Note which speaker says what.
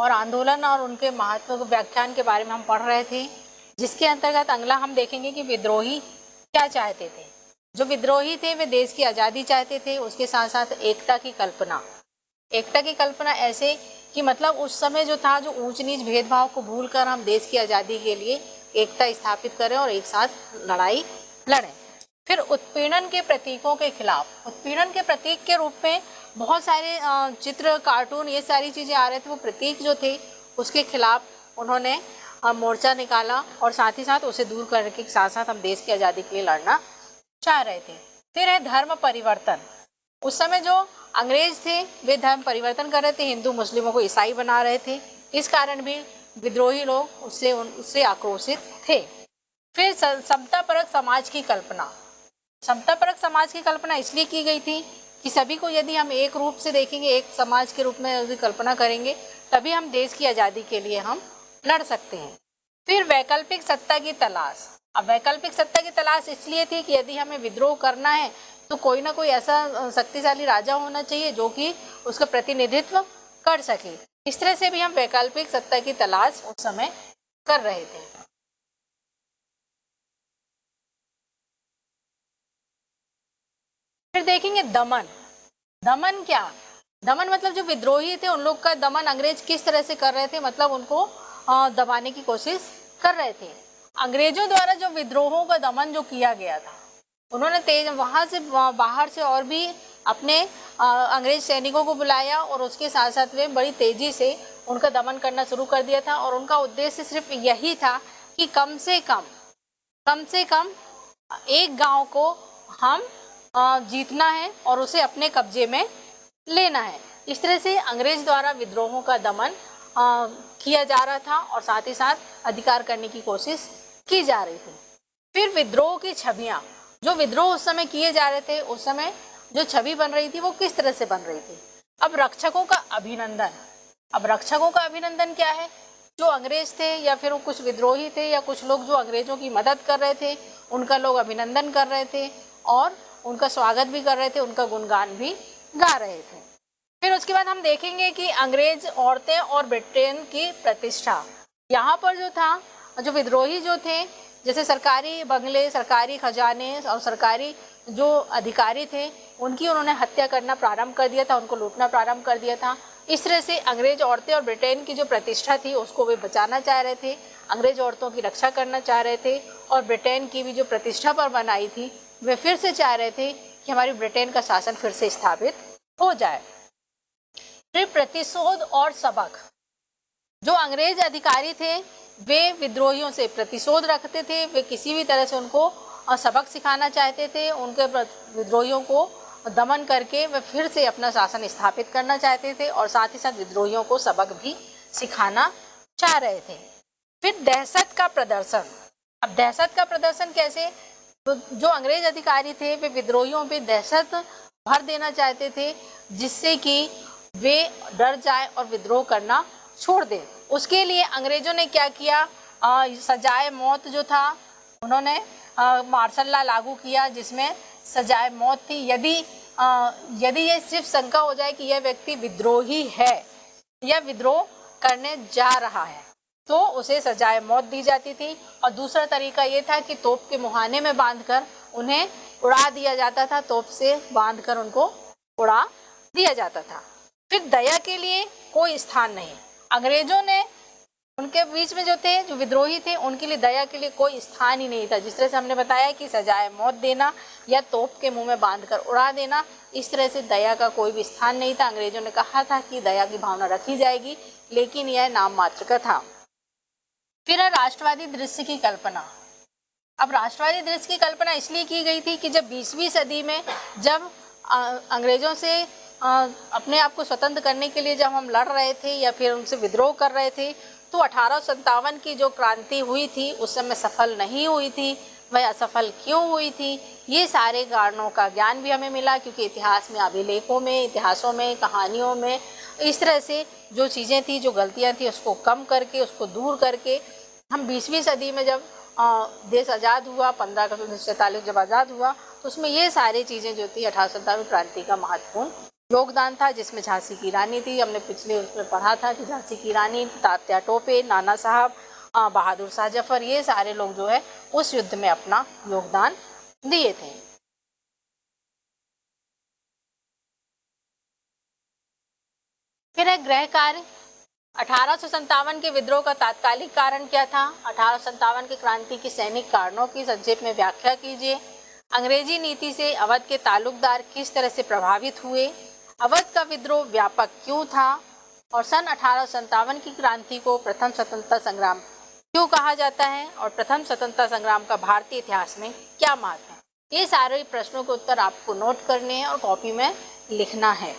Speaker 1: और आंदोलन और उनके महत्व व्याख्यान के बारे में हम पढ़ रहे थे, जिसके अंतर्गत अगला हम देखेंगे कि विद्रोही क्या चाहते थे। जो विद्रोही थे वे देश की आज़ादी चाहते थे, उसके साथ साथ एकता की कल्पना ऐसे कि मतलब उस समय जो था, जो ऊंच नीच भेदभाव को भूलकर हम देश की आज़ादी के लिए एकता स्थापित करें और एक साथ लड़ाई लड़ें। फिर उत्पीड़न के प्रतीकों के खिलाफ, उत्पीड़न के प्रतीक के रूप में बहुत सारे चित्र, कार्टून, ये सारी चीज़ें आ रहे थे। वो प्रतीक जो थे उसके खिलाफ उन्होंने मोर्चा निकाला और साथ ही साथ उसे दूर करने के साथ साथ हम देश की आज़ादी के लिए लड़ना चाह रहे थे। फिर है धर्म परिवर्तन। उस समय जो अंग्रेज थे वे धर्म परिवर्तन कर रहे थे, हिंदू मुस्लिमों को ईसाई बना रहे थे। इस कारण भी विद्रोही लोग उससे आक्रोशित थे। फिर समतापरक समाज की कल्पना। समतापरक समाज की कल्पना इसलिए की गई थी कि सभी को यदि हम एक रूप से देखेंगे, एक समाज के रूप में उसकी कल्पना करेंगे, तभी हम देश की आज़ादी के लिए हम लड़ सकते हैं। फिर वैकल्पिक सत्ता की तलाश। अब वैकल्पिक सत्ता की तलाश इसलिए थी कि यदि हमें विद्रोह करना है तो कोई ना कोई ऐसा शक्तिशाली राजा होना चाहिए जो कि उसका प्रतिनिधित्व कर सके। इस तरह से भी हम वैकल्पिक सत्ता की तलाश उस समय कर रहे थे। फिर देखेंगे दमन। दमन क्या? दमन मतलब जो विद्रोही थे उन लोग का दमन अंग्रेज किस तरह से कर रहे थे, मतलब उनको दबाने की कोशिश कर रहे थे। अंग्रेजों द्वारा जो विद्रोहों का दमन जो किया गया था, उन्होंने तेज वहां से बाहर से और भी अपने अंग्रेज सैनिकों को बुलाया और उसके साथ साथ वे बड़ी तेजी से उनका दमन करना शुरू कर दिया था। और उनका उद्देश्य सिर्फ यही था कि कम से कम एक गांव को हम जीतना है और उसे अपने कब्जे में लेना है। इस तरह से अंग्रेज द्वारा विद्रोहों का दमन किया जा रहा था और साथ ही साथ अधिकार करने की कोशिश की जा रही थी। फिर विद्रोह की छवियां, जो विद्रोह उस समय किए जा रहे थे, उस समय जो छवि बन रही थी वो किस तरह से बन रही थी। अब रक्षकों का अभिनंदन। अब रक्षकों का अभिनंदन क्या है? जो अंग्रेज थे या फिर कुछ विद्रोही थे या कुछ लोग जो अंग्रेजों की मदद कर रहे थे, उनका लोग अभिनंदन कर रहे थे और उनका स्वागत भी कर रहे थे, उनका गुणगान भी गा रहे थे। फिर उसके बाद हम देखेंगे कि अंग्रेज औरतें और ब्रिटेन की प्रतिष्ठा। यहाँ पर जो था, जो विद्रोही जो थे, जैसे सरकारी बंगले, सरकारी खजाने और सरकारी जो अधिकारी थे, उनकी उन्होंने हत्या करना प्रारंभ कर दिया था, उनको लूटना प्रारंभ कर दिया था। इस तरह से अंग्रेज औरतें और ब्रिटेन की जो प्रतिष्ठा थी उसको वे बचाना चाह रहे थे, अंग्रेज औरतों की रक्षा करना चाह रहे थे और ब्रिटेन की भी जो प्रतिष्ठा पर बनाई थी वे फिर से चाह रहे थे कि हमारी ब्रिटेन का शासन फिर से स्थापित हो जाए। फिर प्रतिशोध और सबक। जो अंग्रेज अधिकारी थे वे विद्रोहियों से प्रतिशोध रखते थे, वे किसी भी तरह से उनको सबक सिखाना चाहते थे, उनके विद्रोहियों को दमन करके वे फिर से अपना शासन स्थापित करना चाहते थे और साथ ही साथ विद्रोहियों को सबक भी सिखाना चाह रहे थे। फिर दहशत का प्रदर्शन। अब दहशत का प्रदर्शन कैसे? तो जो अंग्रेज अधिकारी थे वे विद्रोहियों पे दहशत भर देना चाहते थे, जिससे कि वे डर जाए और विद्रोह करना छोड़ दें। उसके लिए अंग्रेजों ने क्या किया, सजाए मौत जो था उन्होंने मार्शल लॉ लागू किया, जिसमें सजाए मौत थी। यदि ये सिर्फ शंका हो जाए कि यह व्यक्ति विद्रोही है या विद्रोह करने जा रहा है तो उसे सजाए मौत दी जाती थी। और दूसरा तरीका ये था कि तोप के मुहाने में बांधकर उन्हें उड़ा दिया जाता था, तोप से बांधकर उनको उड़ा दिया जाता था। फिर दया के लिए कोई स्थान नहीं। अंग्रेजों ने उनके बीच में जो थे, जो विद्रोही थे, उनके लिए दया के लिए कोई स्थान ही नहीं था। जिस तरह से हमने बताया कि सजाए मौत देना या तोप के मुंह में बांधकर उड़ा देना, इस तरह से दया का कोई भी स्थान नहीं था। अंग्रेजों ने कहा था कि दया की भावना रखी जाएगी, लेकिन यह नाम मात्र का था। फिर है राष्ट्रवादी दृश्य की कल्पना। अब राष्ट्रवादी दृश्य की कल्पना इसलिए की गई थी कि जब 20वीं सदी में जब अंग्रेजों से अपने आप को स्वतंत्र करने के लिए जब हम लड़ रहे थे या फिर उनसे विद्रोह कर रहे थे, तो 1857 की जो क्रांति हुई थी उस समय सफल नहीं हुई थी। वह असफल क्यों हुई थी, ये सारे कारणों का ज्ञान भी हमें मिला, क्योंकि इतिहास में, अभिलेखों में, इतिहासों में, कहानियों में इस तरह से जो चीज़ें थी, जो गलतियां थी, उसको कम करके, उसको दूर करके हम 20वीं सदी में जब देश आज़ाद हुआ, 15 अगस्त 1947 जब आज़ाद हुआ, तो उसमें ये सारी चीज़ें जो थी 1857 क्रांति का महत्वपूर्ण योगदान था, जिसमें झांसी की रानी थी, हमने पिछले उसमें पढ़ा था कि झांसी की रानी, तात्या टोपे, नाना साहब, बहादुर शाह जफर, ये सारे लोग जो है उस युद्ध में अपना योगदान दिए थे। फिर है गृह कार्य। 1857 के विद्रोह का तात्कालिक कारण क्या था? 1857 की क्रांति के सैनिक कारणों की संक्षेप में व्याख्या कीजिए। अंग्रेजी नीति से अवध के तालुकदार किस तरह से प्रभावित हुए? अवध का विद्रोह व्यापक क्यों था? और सन 1857 की क्रांति को प्रथम स्वतंत्रता संग्राम क्यों कहा जाता है? और प्रथम स्वतंत्रता संग्राम का भारतीय इतिहास में क्या महत्व है? ये सारे प्रश्नों के उत्तर आपको नोट करने हैं और कॉपी में लिखना है।